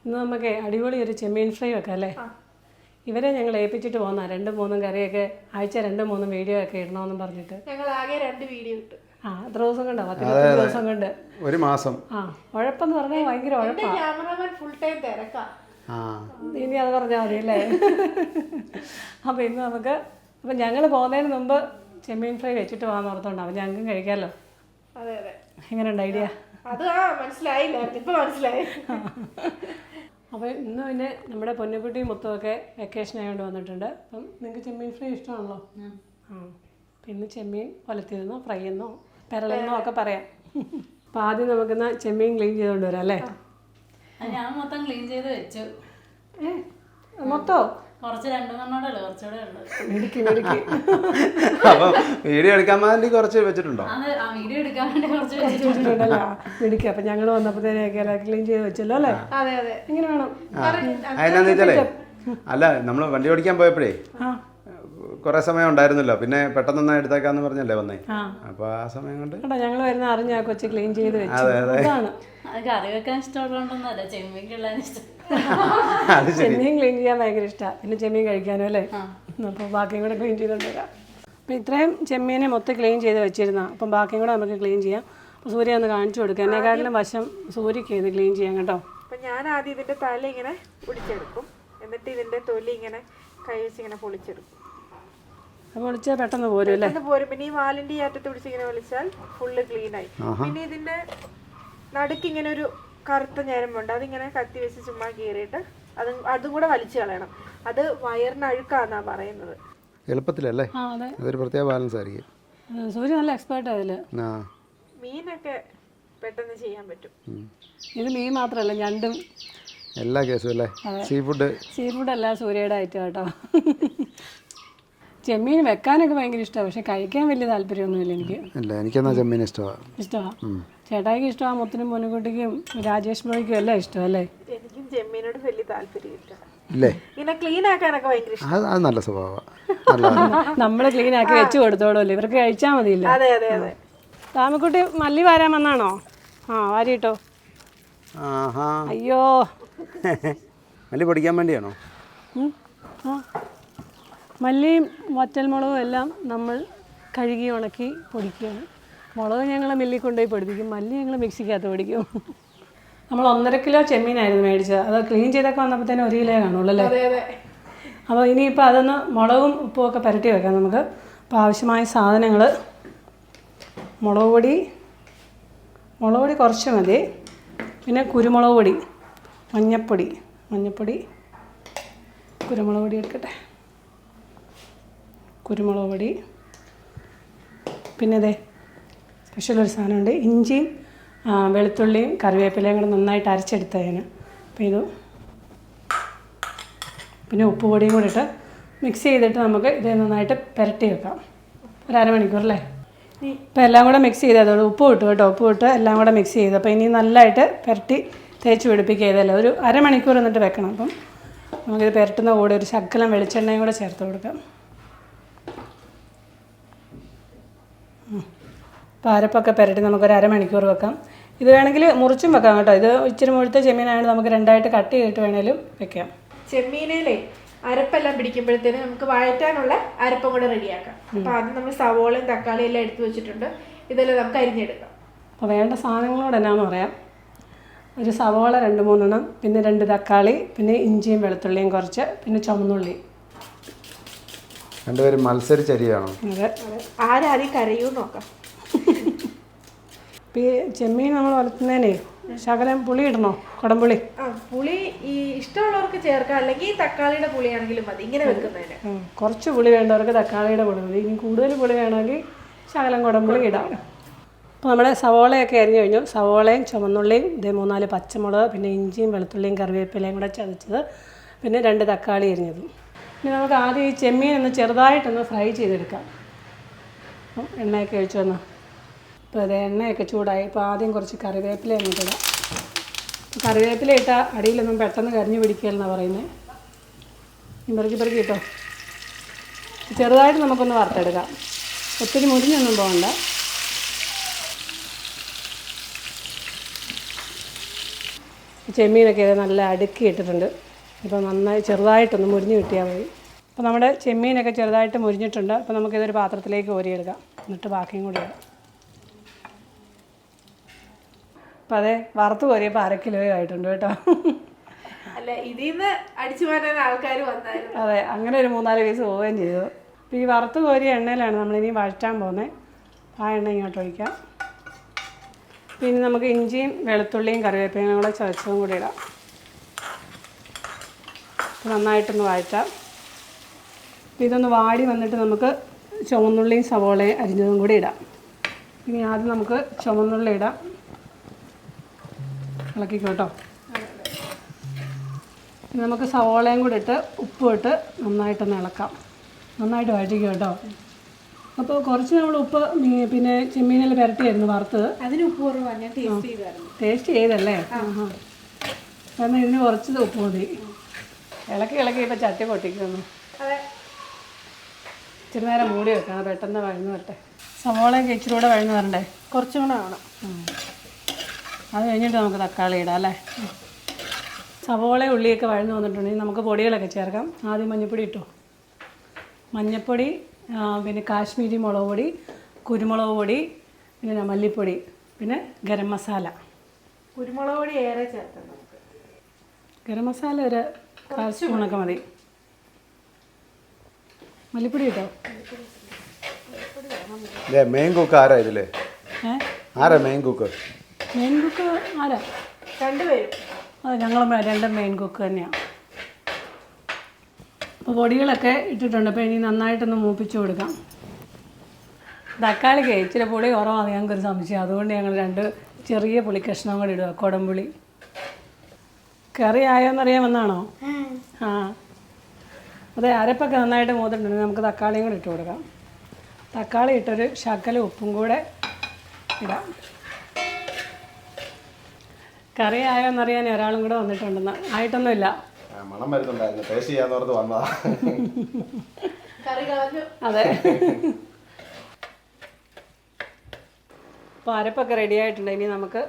ഇന്ന് നമുക്ക് അടിപൊളി ഒരു ചെമ്മീൻ ഫ്രൈ വെക്കാം അല്ലേ? ഇവരെ ഞങ്ങൾ ഏൽപ്പിച്ചിട്ട് പോകുന്ന 2-3 കറിയൊക്കെ ആഴ്ച 2-3 വീഡിയോ ഒക്കെ ഇടണമെന്നും പറഞ്ഞിട്ട് ഞങ്ങൾ ആകെ 2 വീഡിയോ ഇട്ടു. എത്ര ദിവസം കൊണ്ടോ? 10 ദിവസം കൊണ്ട്, ഒരു മാസം. ഉഴപ്പെന്ന് പറഞ്ഞാൽ ഭയങ്കര ഉഴപ്പാണ്. ക്യാമറമാൻ ഫുൾ ടൈം തിരക്കാ. ഇനി അത് പറഞ്ഞാൽ മതി അല്ലേ? അപ്പോൾ ഇന്ന് നമുക്ക് അപ്പം ഞങ്ങൾ പോകുന്നതിന് മുമ്പ് ചെമ്മീൻ ഫ്രൈ വെച്ചിട്ട് പോകാൻ ഓർത്തോണ്ടാവും. അപ്പം ഞങ്ങൾക്കും കഴിക്കാമല്ലോ. അതെ അതെ. എങ്ങനെയുണ്ട് ഐഡിയ? അത് മനസ്സിലായില്ല, ഇപ്പം മനസ്സിലായി. അപ്പോൾ ഇന്ന് പിന്നെ നമ്മുടെ പൊന്നുകുട്ടിയും മുത്തുമൊക്കെ വെക്കേഷൻ ആയതുകൊണ്ട് വന്നിട്ടുണ്ട്. അപ്പം നിങ്ങൾക്ക് ചെമ്മീൻ ഫ്രൈ ഇഷ്ടമാണല്ലോ. അപ്പം ഇന്ന് ചെമ്മീൻ ഒലത്തിരുന്നോ ഫ്രൈ എന്നോ പെരളെന്നോ ഒക്കെ പറയാം. അപ്പം ആദ്യം നമുക്കിന്ന് ചെമ്മീൻ ക്ലീൻ ചെയ്തുകൊണ്ട് വരാം അല്ലേ? ഞാൻ മൊത്തം ക്ലീൻ ചെയ്ത് വെച്ചു. മൊത്തോ? കുറച്ച് 2 കുറച്ചുകൂടെ ഉണ്ട്. അപ്പം വീഡിയോ എടുക്കാൻ വേണ്ടി കുറച്ച് വെച്ചിട്ടുണ്ടോ? വീഡിയോ എടുക്കാൻ വേണ്ടി കുറച്ച് വെച്ചിട്ടുണ്ടല്ലോ. മിടിക്കുക. അപ്പം ഞങ്ങൾ വന്നപ്പോഴത്തേനൊക്കെ ക്ലീൻ ചെയ്ത് വെച്ചല്ലോ അല്ലേ? അതെ അതെ. ഇങ്ങനെ വേണം. അതിനാന്ന് വെച്ചാലേ അല്ല, നമ്മൾ വണ്ടി ഓടിക്കാൻ പോയപ്പോഴേ കുറെ സമയം ഉണ്ടായിരുന്നല്ലോ, പിന്നെ പെട്ടെന്ന് എടുത്തേക്കാന്ന് പറഞ്ഞല്ലേ വന്നേ. അപ്പൊ ആ സമയം കൊണ്ട് ഞങ്ങൾ വരുന്ന അറിഞ്ഞ കൊച്ചു ക്ലീൻ ചെയ്ത് വെച്ചു. കറി വെക്കാൻ ഇഷ്ടമുള്ളതുകൊണ്ടൊന്നല്ല, ചെമ്മീൻ കിള്ളാൻ ഇഷ്ടം. ചെമ്മീൻ ക്ലീൻ ചെയ്യാൻ ഭയങ്കര ഇഷ്ടമാണ്. പിന്നെ ചെമ്മീൻ കഴിക്കാനും അല്ലേ? അപ്പോൾ ബാക്കിയും കൂടെ ക്ലീൻ ചെയ്തുകൊണ്ട് വരാം. അപ്പം ഇത്രയും ചെമ്മീനെ മൊത്തം ക്ലീൻ ചെയ്ത് വെച്ചിരുന്ന, അപ്പം ബാക്കിയും കൂടെ നമുക്ക് ക്ലീൻ ചെയ്യാം. അപ്പോൾ സൂര്യ ഒന്ന് കാണിച്ചു കൊടുക്കുക. എന്നെക്കാട്ടിലും വശം സൂര്യക്ക് ഇത് ക്ലീൻ ചെയ്യാം കേട്ടോ. അപ്പം ഞാൻ ആദ്യം ഇതിൻ്റെ തല ഇങ്ങനെ പൊളിച്ചെടുക്കും, എന്നിട്ട് ഇതിൻ്റെ തൊലി ഇങ്ങനെ കൈ വെച്ച് ഇങ്ങനെ പൊളിച്ചെടുക്കും. അപ്പോൾ വിളിച്ചാൽ പെട്ടെന്ന് പോരും അല്ലേ? പോരും. പിന്നെ ഈ വാലിൻ്റെ അറ്റത്ത് പിടിച്ച് ഇങ്ങനെ വലിച്ചാൽ ഫുള്ള് ക്ലീൻ ആയി. പിന്നെ ഇതിൻ്റെ നടുക്ക് ഇങ്ങനെ ഒരു കറുത്ത ഞരമ്പുണ്ട്, അതിങ്ങനെ കത്തി വെച്ച് ചുമ്മാ കീറിയിട്ട് അതും കൂടെ വലിച്ചു കളയണം. അത് വയറിന് അഴുക്കാന്നാ പറയുന്നത്. എളുപ്പത്തിലല്ലേ? അതൊരു പ്രത്യേക ബാലൻസ് ആയിരിക്കും. സൂര്യ നല്ല എക്സ്പേർട്ട് അതില്. മീനൊക്കെ പെട്ടെന്ന് ചെയ്യാൻ പറ്റും. ഇത് മീൻ മാത്രമല്ല, ഞണ്ടും എല്ലാ കേസും അല്ലേ? സീ ഫുഡ് അല്ല സൂര്യയുടെ ഐറ്റം കേട്ടോ. ചെമ്മീൻ വെക്കാനൊക്കെ ഭയങ്കര ഇഷ്ടമാണ്, പക്ഷെ കഴിക്കാൻ വലിയ താല്പര്യമൊന്നുമില്ല എനിക്ക്. എനിക്കെന്നാ ചെമ്മീൻ ഇഷ്ടമാണ്. ചേട്ടായിക്ക് ഇഷ്ടമാണ്, മുത്തിനും പൊന്നുകുട്ടിക്കും രാജേഷ് ബ്രോയ്ക്കും എല്ലാം ഇഷ്ടമല്ലേ? എനിക്കും ചെമ്മീനോട് വലിയ താല്പര്യം ഇല്ലേ? ഇങ്ങനെ ക്ലീൻ ആക്കാനൊക്കെ ഭയങ്കര ഇഷ്ടം. അത് നല്ല സ്വഭാവമാണ്. നമ്മൾ ക്ലീൻ ആക്കി വെച്ച് കൊടുത്തോളൂല്ലോ, ഇവർക്ക് കഴിച്ചാൽ മതിയില്ല. അതെ അതെ അതെ. രാമക്കുട്ടി മല്ലി വാരാൻ വന്നാണോ? വാരിട്ടോ. അയ്യോ, മല്ലി പൊടിക്കാൻ വേണ്ടിയാണോ? മല്ലിയും വറ്റൽമുളകും എല്ലാം നമ്മൾ കഴുകി ഉണക്കി പൊടിക്കുകയാണ്. മുളക് ഞങ്ങൾ മില്ലിൽ കൊണ്ടുപോയി പൊടിപ്പിക്കും, മല്ലി ഞങ്ങൾ മിക്സിക്കകത്ത് പൊടിക്കും. നമ്മൾ 1.5 കിലോ ചെമ്മീനായിരുന്നു മേടിച്ചത്. അത് ക്ലീൻ ചെയ്തൊക്കെ വന്നപ്പോഴത്തേനും 1 കിലോ കാണുള്ളൂ അല്ലേ? അപ്പോൾ ഇനിയിപ്പോൾ അതൊന്ന് മുളകും ഉപ്പും ഒക്കെ പുരട്ടി വെക്കാം നമുക്ക്. അപ്പോൾ ആവശ്യമായ സാധനങ്ങൾ: മുളക് പൊടി കുറച്ച് മതി, പിന്നെ കുരുമുളക് പൊടി, മഞ്ഞൾപ്പൊടി, കുരുമുളക് പൊടി എടുക്കട്ടെ, കുരുമുളക് പൊടി. പിന്നെ ഇതേ സ്പെഷ്യലൊരു സാധനമുണ്ട്, ഇഞ്ചിയും വെളുത്തുള്ളിയും കറിവേപ്പിലയും കൂടെ നന്നായിട്ട് അരച്ചെടുത്തതിന്. അപ്പോൾ ഇത് പിന്നെ ഉപ്പ് പൊടിയും കൂടെ ഇട്ട് മിക്സ് ചെയ്തിട്ട് നമുക്ക് ഇത് നന്നായിട്ട് പുരട്ടി വെക്കാം. ഒരു അരമണിക്കൂർ അല്ലേ? ഇപ്പോൾ എല്ലാം കൂടെ മിക്സ് ചെയ്തതോടെ ഉപ്പ് ഇട്ടു കേട്ടോ. ഉപ്പ് ഇട്ട് എല്ലാം കൂടെ മിക്സ് ചെയ്ത് അപ്പോൾ ഇനി നല്ലതായിട്ട് പുരട്ടി തേച്ച് പിടിപ്പിക്കുക. ഇതല്ലേ ഒരു അരമണിക്കൂർ എന്നിട്ട് വെക്കണം. അപ്പം നമുക്കിത് പുരട്ടുന്ന കൂടെ ഒരു ശകലം വെളിച്ചെണ്ണയും കൂടെ ചേർത്ത് കൊടുക്കാം. അപ്പോൾ അരപ്പൊക്കെ പുരട്ടി നമുക്കൊരു അരമണിക്കൂർ വെക്കാം. ഇത് വേണമെങ്കിൽ മുറിച്ചും വെക്കാം കേട്ടോ. ഇത് ഇച്ചിരി മുഴുത്ത ചെമ്മീനായതുകൊണ്ട് നമുക്ക് 2ആയിട്ട് കട്ട് ചെയ്തിട്ട് വേണേലും വെക്കാം. ചെമ്മീനയിലേ അരപ്പെല്ലാം പിടിക്കുമ്പോഴത്തേന് നമുക്ക് വഴറ്റാനുള്ള അരപ്പും കൂടെ റെഡിയാക്കാം. അപ്പോൾ ആദ്യം നമ്മൾ സവോളയും തക്കാളിയും എല്ലാം എടുത്ത് വെച്ചിട്ടുണ്ട്. ഇതെല്ലാം നമുക്ക് അരിഞ്ഞെടുക്കാം. അപ്പോൾ വേണ്ട സാധനങ്ങളോട് എന്നാന്ന് പറയാം. ഒരു സവോള 2-3 എണ്ണം, പിന്നെ 2 തക്കാളി, പിന്നെ ഇഞ്ചിയും വെളുത്തുള്ളിയും കുറച്ച്, പിന്നെ ചുവന്നുള്ളി. രണ്ടുപേരും മത്സരിച്ചരിയാണോ? അതെ. ആരാദ്യം കരയൂന്ന് നോക്കാം. ഈ ചെമ്മീൻ നമ്മൾ വളർത്തുന്നതിനേ ശകലം പുളി ഇടണോ? കുടംപുളി. പുളി ഈ ഇഷ്ടമുള്ളവർക്ക് ചേർക്കാം, അല്ലെങ്കിൽ തക്കാളിയുടെ പുളിയാണെങ്കിലും മതി ഇങ്ങനെ വെക്കുന്നതിന്. കുറച്ച് പുളി വേണ്ടവർക്ക് തക്കാളിയുടെ പുളി മതി. ഇനി കൂടുതൽ പുളി വേണമെങ്കിൽ ശകലം കുടംപുളി ഇടാം. അപ്പോൾ നമ്മുടെ സവോളയൊക്കെ അരിഞ്ഞു കഴിഞ്ഞു. സവോളയും ചുവന്നുള്ളിയും, 3-4 പച്ചമുളക്, പിന്നെ ഇഞ്ചിയും വെളുത്തുള്ളിയും കറിവേപ്പിലയും കൂടെ ചതച്ചത്, പിന്നെ 2 തക്കാളി അരിഞ്ഞതും. ഇനി നമുക്ക് ആദ്യം ഈ ചെമ്മീൻ ഒന്ന് ചെറുതായിട്ടൊന്ന് ഫ്രൈ ചെയ്തെടുക്കാം. അപ്പം എണ്ണയൊക്കെ ഒഴിച്ചു വന്നു. അപ്പോൾ അത് എണ്ണയൊക്കെ ചൂടായി. ഇപ്പോൾ ആദ്യം കുറച്ച് കറിവേപ്പില അങ്ങോട്ട് ഇടാം. കറിവേപ്പില ഇട്ടാൽ അടിയിലൊന്നും പെട്ടെന്ന് കരിഞ്ഞു പിടിക്കുകയെന്നാണ് പറയുന്നത്. പെറുക്കി കേട്ടോ. ചെറുതായിട്ട് നമുക്കൊന്ന് വറുത്തെടുക്കാം, ഒത്തിരി മുരിഞ്ഞൊന്നും പോകണ്ട. ചെമ്മീനൊക്കെ നല്ല അടുക്കി ഇട്ടിട്ടുണ്ട്. അപ്പോൾ നന്നായി ചെറുതായിട്ടൊന്ന് മുരിഞ്ഞ് കിട്ടിയാൽ മതി. അപ്പോൾ നമ്മുടെ ചെമ്മീനൊക്കെ ചെറുതായിട്ട് മുരിഞ്ഞിട്ടുണ്ട്. അപ്പോൾ നമുക്കിതൊരു പാത്രത്തിലേക്ക് കോരിയെടുക്കാം. എന്നിട്ട് ബാക്കിയും കൂടി ഇടാം. അപ്പോൾ അതെ വറുത്ത് കോരിയപ്പോൾ 1/2 കിലോ ആയിട്ടുണ്ട് കേട്ടോ. അല്ല ഇതിന്ന് അടിച്ചു മാറ്റാൻ ആൾക്കാർ വന്നായിരുന്നു. അതെ, അങ്ങനെ ഒരു 3-4 പീസ് പോവുകയും ചെയ്തു. അപ്പോൾ ഈ വറുത്ത് കോരിയ എണ്ണയിലാണ് നമ്മളിനി വഴറ്റാൻ പോകുന്നത്. ആ എണ്ണ ഇങ്ങോട്ട് ഒഴിക്കാം. പിന്നെ നമുക്ക് ഇഞ്ചിയും വെളുത്തുള്ളിയും കറിവേപ്പിലയും കൂടെ ചതച്ചതും കൂടി ഇടാം. നന്നായിട്ടൊന്ന് വഴറ്റാം. ഇതൊന്ന് വാടി വന്നിട്ട് നമുക്ക് ചുവന്നുള്ളിയും സവോളയും അരിഞ്ഞതും കൂടി ഇടാം. ഇനി ആദ്യം നമുക്ക് ചുവന്നുള്ളി ഇടാം. ഇളക്കിക്കോട്ടോ. ഇനി നമുക്ക് സവോളയും കൂടി ഇട്ട് ഉപ്പും ഇട്ട് നന്നായിട്ടൊന്ന് ഇളക്കാം. നന്നായിട്ട് വഴറ്റിക്കും കേട്ടോ. അപ്പോൾ കുറച്ച് നമ്മൾ ഉപ്പ് പിന്നെ ചെമ്മീനിൽ പുരട്ടിയായിരുന്നു വറുത്തത്. അതിന് ഉപ്പ് കുറവാണ്, ഞാൻ ടേസ്റ്റ് ചെയ്തായിരുന്നു. ടേസ്റ്റ് ചെയ്തല്ലേ? കാരണം ഇതിന് കുറച്ചത് ഉപ്പ് മതി. ഇളക്കി ഇപ്പോൾ ചട്ടി പൊട്ടിക്കുന്നു. അതെ, ഇച്ചിരി നേരം മൂടി വെക്കണം, പെട്ടെന്ന് വഴന്ന് വരട്ടെ. സവോളയൊക്കെ ഇച്ചിരി കൂടെ വഴന്ന് വരണ്ടേ? കുറച്ചും കൂടെ ആവണം. അത് കഴിഞ്ഞിട്ട് നമുക്ക് തക്കാളി ഇടാം അല്ലേ? സവോള ഉള്ളിയൊക്കെ വഴന്ന് വന്നിട്ടുണ്ടെങ്കിൽ നമുക്ക് പൊടികളൊക്കെ ചേർക്കാം. ആദ്യം മഞ്ഞൾപ്പൊടി ഇട്ടു. മഞ്ഞൾപ്പൊടി, പിന്നെ കാശ്മീരി മുളക് പൊടി, കുരുമുളക് പൊടി, പിന്നെ മല്ലിപ്പൊടി, പിന്നെ ഗരം മസാല. കുരുമുളക് പൊടി ഏറെ ചേർക്കണം നമുക്ക്. ഗരം മസാല ഒരു 1/4 സ്പൂണൊക്കെ മതി. മല്ലിപ്പൊടി കിട്ടോ? മെയിൻ കുക്ക് ആരാ ഇതില്? ആരാ മെയിൻ കുക്ക്? മെയിൻ കുക്ക് ആരാ? 2 പേരും. അത് ഞങ്ങൾ 2 മെയിൻ കുക്ക് തന്നെയാണ്. അപ്പോൾ പൊടികളൊക്കെ ഇട്ടിട്ടുണ്ട്. അപ്പോൾ ഇനി നന്നായിട്ടൊന്ന് മൂപ്പിച്ച് കൊടുക്കാം. തക്കാളിക്ക് ഇച്ചിരി പുളി കുറവാണ് ഞങ്ങൾക്കൊരു സംശയം. അതുകൊണ്ട് ഞങ്ങൾ 2 ചെറിയ പുളി കഷ്ണം കൂടി ഇടുക. കുടംപുളി. കറി ആയോന്നറിയാൻ വന്നാണോ? ആ, അതെ. അരപ്പൊക്കെ നന്നായിട്ട് മൂത്തിട്ടുണ്ട്. നമുക്ക് തക്കാളിയും കൂടി ഇട്ട് കൊടുക്കാം. തക്കാളി ഇട്ടൊരു ശകലം ഉപ്പും കൂടെ ഇടാം. കറി ആയോന്നറിയാൻ ഒരാളും കൂടെ വന്നിട്ടുണ്ടെന്ന്. ആയിട്ടൊന്നുമില്ല. മണം വരുന്നുണ്ടായിരുന്നു, ടേസ്റ്റ് ചെയ്യാന്ന് ഓർത്ത് വന്നതാ. കറി കളഞ്ഞു. അതെ. അപ്പോൾ അരപ്പൊക്കെ റെഡി ആയിട്ടുണ്ട്. ഇനി നമുക്ക്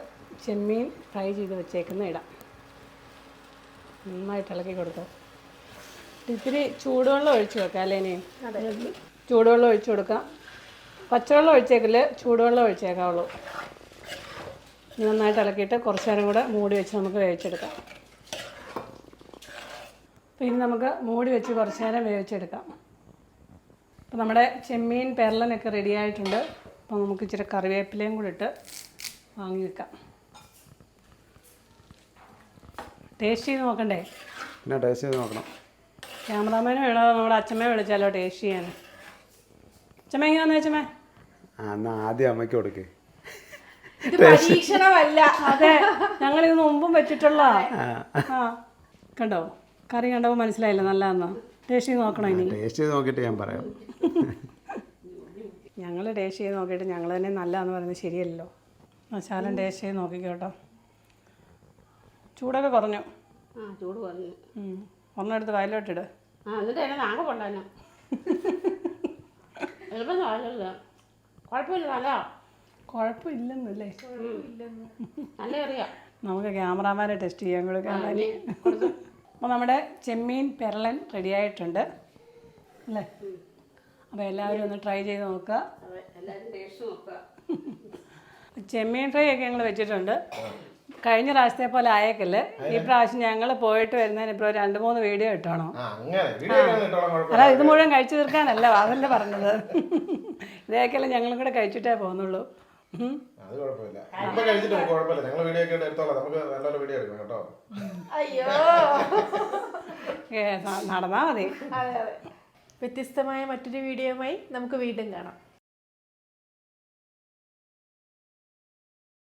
ചെമ്മീൻ ഫ്രൈ ചെയ്ത് വെച്ചേക്കുന്ന ഇടാം. നന്നായിട്ട് ഇളക്കി കൊടുത്തോ. ഇത്തിരി ചൂടുവെള്ളം ഒഴിച്ച് വെക്കാം അല്ലേ? ഇനി ചൂടുവെള്ളം ഒഴിച്ച് കൊടുക്കാം. പച്ചവെള്ളം ഒഴിച്ചേക്കില്ല, ചൂടുവെള്ളം ഒഴിച്ചേക്കാവുള്ളൂ. നന്നായിട്ട് ഇളക്കിയിട്ട് കുറച്ച് നേരം കൂടെ മൂടി വെച്ച് നമുക്ക് വേവിച്ചെടുക്കാം. പിന്നെ നമുക്ക് മൂടി വെച്ച് കുറച്ച് നേരം വേവിച്ചെടുക്കാം. അപ്പോൾ നമ്മുടെ ചെമ്മീൻ പെരളനൊക്കെ റെഡി ആയിട്ടുണ്ട്. അപ്പോൾ നമുക്ക് ഇച്ചിരി കറിവേപ്പിലയും കൂടി ഇട്ട് വാങ്ങി വെക്കാം. ടേസ്റ്റ് ചെയ്ത് നോക്കണ്ടേ? പിന്നെ ടേസ്റ്റ് ചെയ്ത് നോക്കണം. ക്യാമറാമാനെ വേണോ നമ്മുടെ അച്ഛമ്മയെ വിളിച്ചാലോ ടേസ്റ്റ് ചെയ്യാൻ? അച്ഛമ്മ എങ്ങനെ വന്നേ? അച്ഛമ്മ എന്നാ ആദ്യം അമ്മയ്ക്ക് കൊടുക്കേ. ഇത് പരീക്ഷണമല്ല. അതെ, ഞങ്ങളിത് മുമ്പും വെച്ചിട്ടുള്ള. ആ, കണ്ടോ? കറി കണ്ടപ്പോൾ മനസ്സിലായില്ല നല്ലതെന്നാ. ടേസ്റ്റ് ചെയ്ത് നോക്കണം. ഇനി ടേസ്റ്റ് ചെയ്ത് നോക്കിയിട്ട് ഞാൻ പറയാം. ഞങ്ങൾ ടേസ്റ്റ് ചെയ്ത് നോക്കിയിട്ട് ഞങ്ങൾ തന്നെ നല്ലതെന്ന് പറയുന്നത് ശരിയല്ലല്ലോ. മസാല ടേസ്റ്റ് ചെയ്ത് നോക്കിക്കോട്ടോ. ചൂടൊക്കെ കുറഞ്ഞു. ചൂട് പറഞ്ഞു. ഒന്നെടുത്ത് വയലോട്ടിട്. എന്നിട്ട് എന്നെ നാങ്ങ കൊണ്ടാനോ? എളുപ്പം സാധനമില്ല, കുഴപ്പമില്ല, നല്ല കുഴപ്പമില്ലെന്നല്ലേ? നല്ല അറിയാം. നമുക്ക് ക്യാമറാമാനെ ടെസ്റ്റ് ചെയ്യാൻ കൊടുക്കാൻ. അപ്പോൾ നമ്മുടെ ചെമ്മീൻ പെരളൻ റെഡി ആയിട്ടുണ്ട് അല്ലേ? അപ്പോൾ എല്ലാവരും ഒന്ന് ട്രൈ ചെയ്ത് നോക്കുക. എല്ലാവരും ടേസ്റ്റ് നോക്കുക. ചെമ്മീൻ ഫ്രൈ ഒക്കെ ഞങ്ങൾ വെച്ചിട്ടുണ്ട്. കഴിഞ്ഞ പ്രാവശ്യത്തെ പോലെ ആയേക്കല്ലേ. ഈ പ്രാവശ്യം ഞങ്ങൾ പോയിട്ട് വരുന്നതിന് ഇപ്പോൾ 2-3 വീഡിയോ ഇട്ടോണോ? അല്ല, ഇത് മുഴുവൻ കഴിച്ചു തീർക്കാനല്ല, അതല്ലേ പറഞ്ഞത്. ഇതൊക്കെയല്ലേ ഞങ്ങളും കൂടെ കഴിച്ചിട്ടേ പോകുന്നുള്ളൂ. അത് കുഴപ്പമില്ല, ഇപ്പൊ കഴിച്ചിട്ട് കുഴപ്പമില്ല. ഞങ്ങൾ വീഡിയോ ഒക്കെ എടുത്തോളാം. നമുക്ക് നല്ലൊരു വീഡിയോ എടുക്കണം കേട്ടോ. അയ്യോ, നടന്നാ മതി. അതെ അതെ. വ്യത്യസ്തമായ മറ്റൊരു വീഡിയോയുമായി നമുക്ക് വീണ്ടും കാണാം.